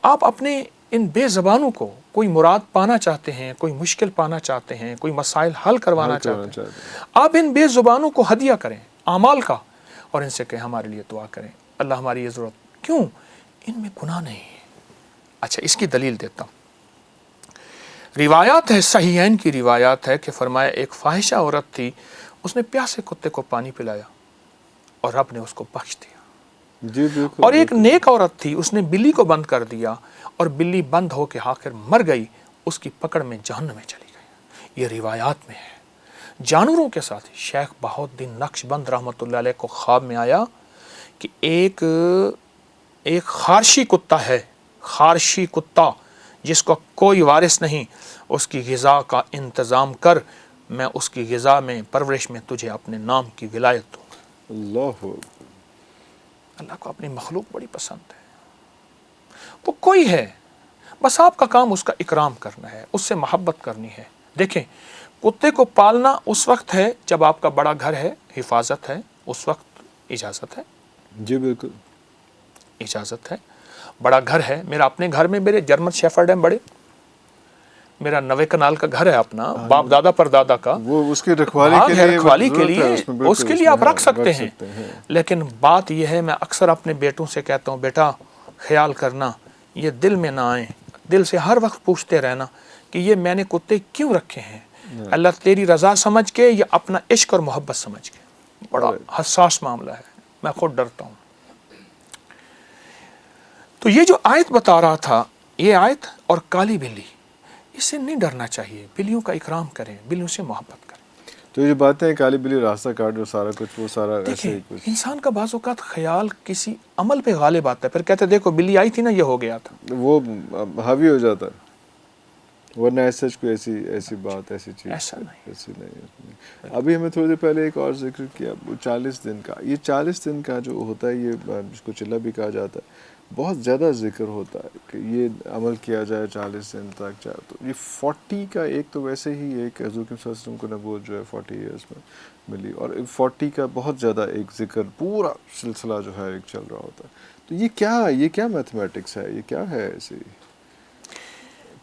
آپ اپنے ان بے زبانوں کو کوئی مراد پانا چاہتے ہیں، کوئی مشکل پانا چاہتے ہیں، کوئی مسائل حل کروانا چاہتے ہیں، آپ ان بے زبانوں کو ہدیہ کریں اعمال کا، اور ان سے کہیں ہمارے لیے دعا کریں، اللہ ہماری یہ ضرورت، کیوں؟ ان میں گناہ نہیں ہے۔ اچھا، اس کی دلیل دیتا ہوں۔ روایات ہے، صحیحین کی روایات ہے کہ فرمایا ایک فاحشہ عورت تھی، اس نے پیاسے کتے کو پانی پلایا اور رب نے اس کو بخش دیا۔ جی بالکل۔ اور ایک نیک عورت تھی، اس نے بلی کو بند کر دیا اور بلی بند ہو کے آخر مر گئی، اس کی پکڑ میں جہنم میں چلی گئی۔ یہ روایات میں ہے۔ جانوروں کے ساتھ شیخ بہاؤالدین نقش بند رحمۃ اللہ علیہ کو خواب میں آیا کہ ایک خارشی کتا ہے، خارشی کتا جس کو کوئی وارث نہیں، اس کی غذا کا انتظام کر، میں اس کی غذا میں پرورش میں تجھے اپنے نام کی ولایت دوں۔ اللہ اللہ کو اپنی مخلوق بڑی پسند ہے، وہ کوئی ہے، بس آپ کا کام اس کا اکرام کرنا ہے، اس سے محبت کرنی ہے۔ دیکھیں، کتے کو پالنا اس وقت ہے جب آپ کا بڑا گھر ہے، حفاظت ہے، اس وقت اجازت ہے۔ جی بالکل اجازت ہے، بڑا گھر ہے۔ میرا اپنے گھر میں میرے جرمن شیفرڈ ہیں بڑے، میرا 90 کنال کا گھر ہے اپنا، باپ دادا پر دادا کا، وہ اس کی رکھوالی کے لیے اس کے لیے آپ رکھ سکتے ہیں۔ لیکن بات یہ ہے، میں اکثر اپنے بیٹوں سے کہتا ہوں، بیٹا خیال کرنا، یہ دل میں نہ آئیں، دل سے ہر وقت پوچھتے رہنا کہ یہ میں نے کتے کیوں رکھے ہیں، اللہ تیری رضا سمجھ کے یا اپنا عشق اور محبت سمجھ کے؟ بڑا حساس معاملہ ہے، میں خود ڈرتا ہوں۔ تو یہ جو آیت بتا رہا تھا، یہ آیت اور کالی بلی، اس سے نہیں ڈرنا چاہیے، بلیوں کا اکرام کریں، بلیوں سے محبت کریں۔ تو یہ باتیں ہیں کالی بلی راستہ کاٹ جو سارا کچھ، وہ سارا ایسے دیکھیں، ہی کچھ انسان کا بعض اوقات خیال کسی عمل پہ غالب آتا ہے، پھر کہتے دیکھو بلی آئی تھی نا، یہ ہو گیا تھا، وہ حاوی ہو جاتا ہے، ورنہ ایسا کوئی ایسی بات، ایسی چیز ایسا نہیں۔ ایسی نہیں۔ ابھی ہمیں تھوڑی دیر پہلے ایک اور ذکر کیا، 40 دن کا، یہ 40 دن کا جو ہوتا ہے، یہ جس کو چلہ بھی کہا جاتا ہے، بہت زیادہ ذکر ہوتا ہے کہ یہ عمل کیا جائے 40 دن تک۔ تو یہ 40 کا ایک تو ویسے ہی ایک حضور صلی اللہ علیہ وسلم کو نبوت جو ہے 40 ایئرس میں ملی، اور 40 کا بہت زیادہ ایک ذکر پورا سلسلہ جو ہے ایک چل رہا ہوتا ہے۔ تو یہ کیا میتھمیٹکس ہے، یہ کیا ہے ایسی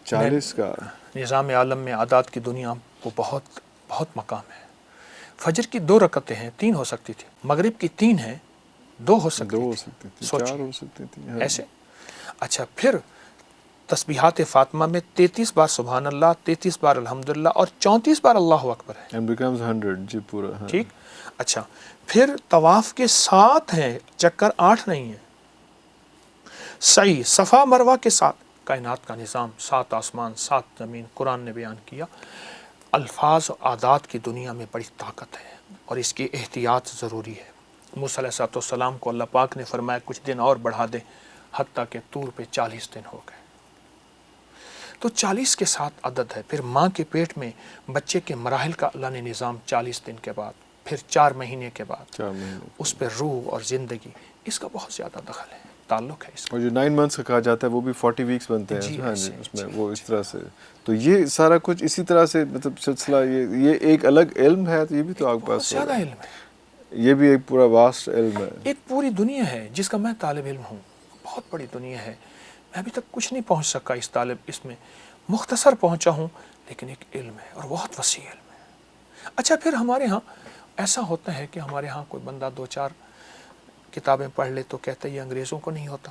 40 کا؟ نظام عالم میں عادات کی دنیا کو بہت بہت مقام ہے۔ فجر کی 2 رکعتیں ہیں، 3 ہو سکتی تھی، مغرب کی 3 ہیں، 2 ہو سکتی تھی، 4 ہو سکتی تھی ایسے۔ اچھا، پھر تسبیحات فاطمہ میں 33 بار سبحان اللہ، 33 بار الحمدللہ اور 34 بار اللہ اکبر ہے، and becomes 100 جی پورا۔ ٹھیک۔ اچھا، پھر طواف کے 7 ہیں، چکر 8 نہیں ہیں، سعی صفا مروہ کے 7، کائنات کا نظام، 7 آسمان 7 زمین، قرآن نے بیان کیا۔ الفاظ و عادات کی دنیا میں بڑی طاقت ہے اور اس کی احتیاط ضروری ہے۔ موسیٰ علیہ السلام کو اللہ پاک نے فرمایا کچھ دن اور بڑھا دے، حتیٰ کہ طور پہ 40 دن ہو گئے۔ تو 40 کے 7 عدد ہے۔ پھر ماں کے پیٹ میں بچے کے مراحل کا اللہ نے نظام 40 دن کے بعد، پھر 4 مہینے کے بعد، اس پہ روح اور زندگی، اس کا بہت زیادہ دخل ہے، تعلق ہے اس کا۔ اور جو 9 منتھس کا کہا جاتا ہے وہ بھی 40 ویکس بنتے ہیں، ہاں جی، اس میں وہ اس طرح سے۔ تو یہ سارا کچھ اسی طرح سے، مطلب سلسلہ، یہ ایک الگ علم ہے، تو یہ بھی تو آپ کے پاس زیادہ علم ہے، یہ بھی ایک پورا واسٹ علم ہے، ایک پوری دنیا ہے جس کا میں طالب علم ہوں، بہت بڑی دنیا ہے، میں ابھی تک کچھ نہیں پہنچ سکا اس میں مختصر پہنچا ہوں، لیکن ایک علم ہے اور بہت وسیع علم ہے۔ اچھا، پھر ہمارے ہاں ایسا ہوتا ہے کہ ہمارے ہاں کوئی بندہ 2-4 کتابیں پڑھ لے تو کہتا ہے یہ انگریزوں کو نہیں ہوتا،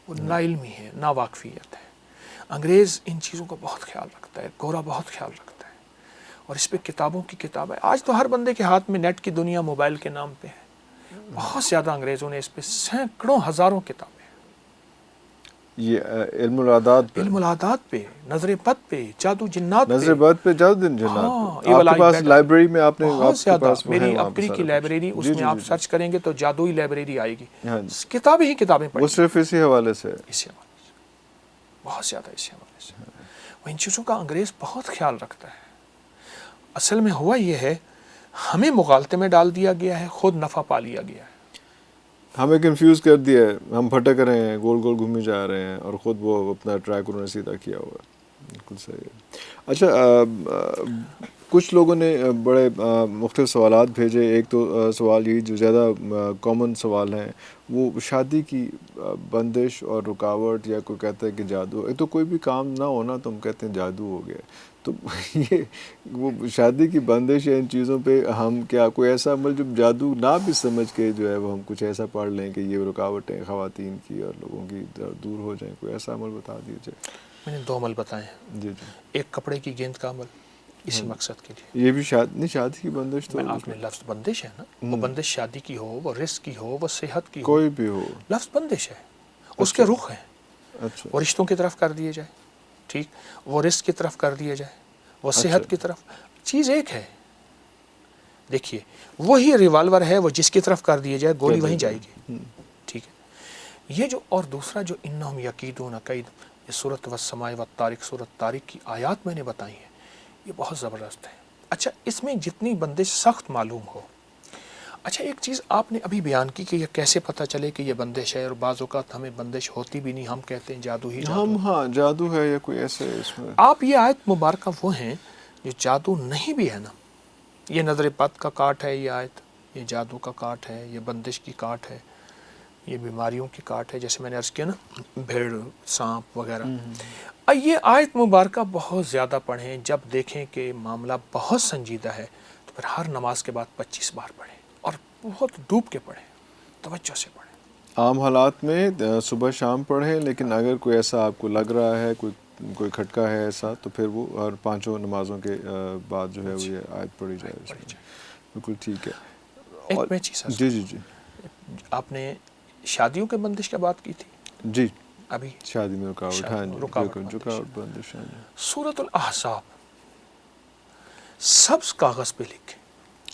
وہ نا علمی ہے، نا واقفیت ہے۔ انگریز ان چیزوں کا بہت خیال رکھتا ہے، گورا بہت خیال رکھتا ہے، اور اس پہ کتابوں کی کتاب ہے۔ آج تو ہر بندے کے ہاتھ میں نیٹ کی دنیا موبائل کے نام پہ ہے، بہت زیادہ انگریزوں نے اس پہ سینکڑوں ہزاروں کتابیں، یہ علم العادات پہ، علم العادات پہ، نظر بد پہ، جادو جنات پہ، نظر بد پہ، جادو جنات پہ۔ آپ کے پاس لائبریری میں آپ نے بہت زیادہ، میری اپری کی لائبریری، اس میں آپ سرچ کریں گے تو جادوئی لائبریری آئے گی، کتابیں ہی کتابیں پڑھیں، وہ صرف اسی حوالے سے، اسی حوالے سے، بہت زیادہ اسی حوالے سے۔ وہ ان چیزوں کا انگریز بہت خیال رکھتا ہے۔ اصل میں ہوا یہ ہے، ہمیں مغالطے میں ڈال دیا گیا ہے، خود نفع پا لیا گیا ہے، ہمیں کنفیوز کر دیا ہے، ہم بھٹک رہے ہیں، گول گول گھومے جا رہے ہیں، اور خود وہ اپنا ٹریک انہوں نے سیدھا کیا ہوا ہے۔ بالکل صحیح ہے۔ اچھا، کچھ لوگوں نے بڑے مختلف سوالات بھیجے. ایک تو سوال یہی جو زیادہ کامن سوال ہیں وہ شادی کی بندش اور رکاوٹ, یا کوئی کہتا ہے کہ جادو. ایک تو کوئی بھی کام نہ ہونا تو ہم کہتے ہیں جادو ہو گیا. تو یہ وہ شادی کی بندش یا ان چیزوں پہ ہم کیا کوئی ایسا عمل جو جادو نہ بھی سمجھ کے جو ہے وہ ہم کچھ ایسا پڑھ لیں کہ یہ رکاوٹیں خواتین کی اور لوگوں کی دور ہو جائیں, کوئی ایسا عمل بتا دیجیے. میں نے 2 عمل بتائے ہیں. جی جی. ایک کپڑے کی گیند کا عمل اسی مقصد کے لیے. یہ بھی شادی کی بندش تو آپ نے لفظ بندش ہے نا, وہ بندش شادی کی ہو, وہ رزق کی ہو, وہ صحت کی ہو, کوئی بھی ہو, لفظ بندش ہے. اس کے رخ ہیں, اچھا وہ رشتوں کی طرف کر دیے جائے, ٹھیک, وہ رزق کی طرف کر دیے جائے, وہ صحت کی طرف. چیز ایک ہے. دیکھیے وہی ریوالور ہے, وہ جس کی طرف کر دیے جائے گولی وہیں جائے گی, ٹھیک ہے. یہ جو اور دوسرا جو انہم یکیدون کید, یہ سورۃ والسماء والطارق, سورۃ طارق کی آیات میں نے بتائی ہیں, یہ بہت زبردست ہے. اچھا اس میں جتنی بندش سخت معلوم ہو. اچھا ایک چیز آپ نے ابھی بیان کی کہ یہ کیسے پتہ چلے کہ یہ بندش ہے, اور بعض اوقات ہمیں بندش ہوتی بھی نہیں, ہم کہتے ہیں جادو ہی جادو. ہم ہاں جادو ہے یا کوئی ایسے اس میں. آپ یہ آیت مبارکہ وہ ہیں جو جادو نہیں بھی ہے نا, یہ نظر بد کا کاٹ ہے, یہ آیت یہ جادو کا کاٹ ہے, یہ بندش کی کاٹ ہے, یہ بیماریوں کی کاٹ ہے, جیسے میں نے عرض کیا نا, بھیڑ, سانپ وغیرہ. یہ آیت مبارکہ بہت زیادہ پڑھیں. جب دیکھیں کہ معاملہ بہت سنجیدہ ہے تو پھر ہر نماز کے بعد 25 بار پڑھیں, اور بہت ڈوب کے پڑھیں, توجہ سے پڑھیں. عام حالات میں صبح شام پڑھیں, لیکن اگر کوئی ایسا آپ کو لگ رہا ہے, کوئی کھٹکا ہے ایسا, تو پھر وہ ہر 5 نمازوں کے بعد جو ہے وہ یہ آیت پڑھی جائے. بالکل ٹھیک ہے. ایک میں چیز جی جی جی. آپ نے شادیوں کے بندش کی بات کی تھی. جی ابھی شادی میں رکاوٹ, ہاں جی, رکاوٹ بندش. ہاں جی. سورۃ الاحزاب سبز کاغذ پہ لکھیں.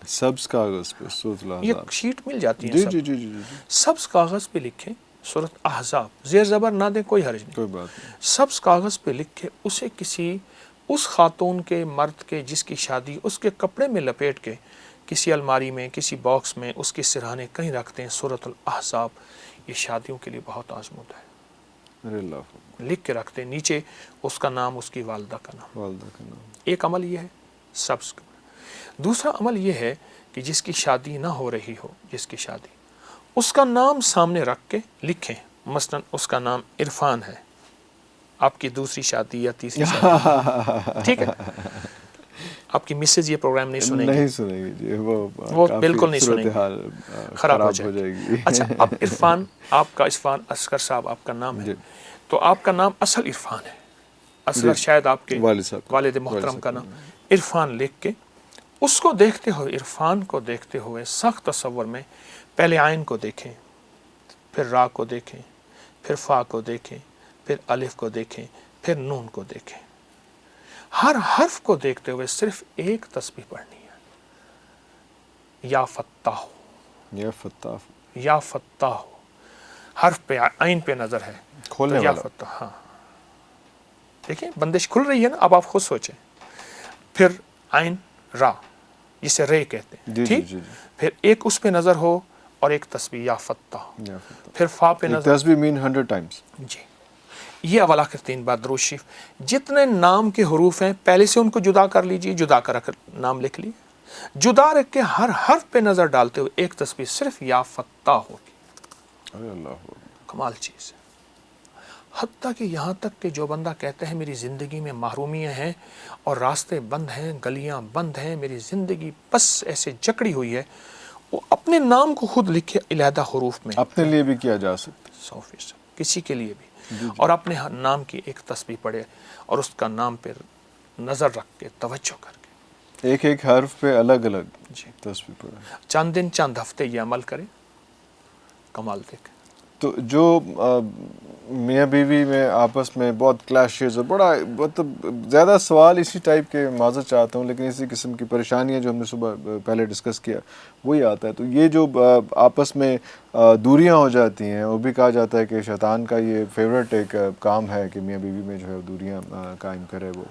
سبز کاغذ پہ سورۃ الاحزاب, یہ شیٹ مل جاتی ہے. جی جی جی جی. سبز کاغذ پہ لکھیں سورۃ احزاب, زیر زبر نہ دیں, کوئی حرج نہیں, کوئی بات نہیں. سبز کاغذ پہ لکھ کے اسے کسی اس خاتون کے, مرد کے جس کی شادی, اس کے کپڑے میں لپیٹ کے کسی الماری میں, کسی باکس میں, اس کے سرہانے کہیں رکھتے ہیں. سورۃ الاحزاب یہ شادیوں کے لیے بہت آزمودہ ہے. لکھ کے رکھتے ہیں, نیچے اس کا نام, اس کی والدہ کا نام. ایک عمل یہ ہے سبز. دوسرا عمل یہ ہے کہ جس کی شادی نہ ہو رہی ہو, جس کی شادی, اس کا نام سامنے رکھ کے لکھیں. مثلا اس کا نام عرفان ہے, آپ کی دوسری شادی یا تیسری شادی, ٹھیک ہے, آپ کی مسز یہ پروگرام نہیں سنیں گی, نہیں سنیں گی جی, وہ بالکل نہیں سنیں گی, خراب ہو جائے گی. اچھا اب عرفان, آپ کا عرفان اصغر صاحب آپ کا نام ہے, تو آپ کا نام اصل عرفان ہے. اصغر شاید آپ کے والد محترم کا نام. عرفان لکھ کے اس کو دیکھتے ہوئے, عرفان کو دیکھتے ہوئے سخت تصور میں پہلے عین کو دیکھیں, پھر را کو دیکھیں, پھر فا کو دیکھیں, پھر الف کو دیکھیں, پھر نون کو دیکھیں. ہر حرف کو دیکھتے ہوئے صرف ایک تسبیح پڑھنی ہے, یا فتاح, یا فتاح, یا فتاح. حرف پہ عین پہ نظر ہے, کھولنے یا والا. فتاح. ہاں دیکھیں بندش کھل رہی ہے نا, اب آپ خود سوچیں. پھر عین را, جسے رے کہتے ہیں, ٹھیک. پھر ایک اس پہ نظر ہو اور ایک تسبیح یا فتاح. پھر فا پہ نظر, تسبیح مین 100 times. جی یہ اول آخر 3 بار درود شریف. جتنے نام کے حروف ہیں پہلے سے ان کو جدا کر لیجیے, جدا کر نام لکھ لیے, جدا رکھ کے ہر حرف پہ نظر ڈالتے ہوئے ایک تسبیح صرف یا فتاح ہوگی. کمال چیز ہے. حتیٰ کہ یہاں تک کہ جو بندہ کہتا ہے میری زندگی میں محرومیاں ہیں اور راستے بند ہیں, گلیاں بند ہیں, میری زندگی بس ایسے جکڑی ہوئی ہے, وہ اپنے نام کو خود لکھے علیحدہ حروف میں, اپنے لیے بھی کیا جا سکتا 100%, کسی کے لیے بھی, اور اپنے نام کی ایک تسبیح پڑھے اور اس کا نام پہ نظر رکھ کے توجہ کر کے ایک ایک حرف پہ الگ الگ تسبیح پڑھے. چند دن چند ہفتے یہ عمل کرے, کمال دیکھ. تو جو میاں بیوی میں آپس میں بہت کلیشز اور بڑا مطلب زیادہ سوال اسی ٹائپ کے, معذرت چاہتا ہوں, لیکن اسی قسم کی پریشانیاں جو ہم نے صبح پہلے ڈسکس کیا وہی آتا ہے. تو یہ جو آپس میں دوریاں ہو جاتی ہیں, وہ بھی کہا جاتا ہے کہ شیطان کا یہ فیوریٹ ایک کام ہے کہ میاں بیوی میں جو ہے دوریاں قائم کرے وہ.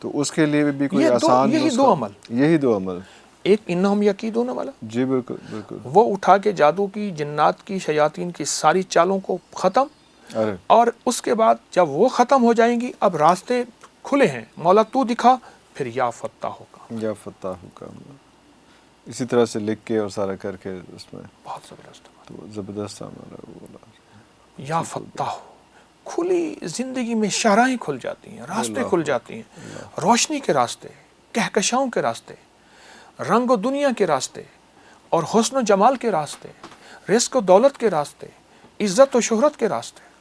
تو اس کے لیے بھی کوئی آسان, یہی دو عمل. ایک انہم یکیدون والا, جی بالکل بالکل, وہ اٹھا کے جادو کی, جنات کی, شیاطین کی ساری چالوں کو ختم, اور اس کے بعد جب وہ ختم ہو جائیں گی, اب راستے کھلے ہیں, مولا تو دکھا, پھر یا فتاح کا یا فتاح کا اسی طرح سے لکھ کے اور سارا کر کے اس میں بہت زبردست تو زبردست عمل ہے وہ والا۔ یا فتاح، کھلی زندگی میں شاہراہیں کھل جاتی ہیں، راستے کھل جاتی ہیں، روشنی کے راستے، کہکشاؤں کے راستے، رنگ و دنیا کے راستے اور حسن و جمال کے راستے، رزق و دولت کے راستے، عزت و شہرت کے راستے۔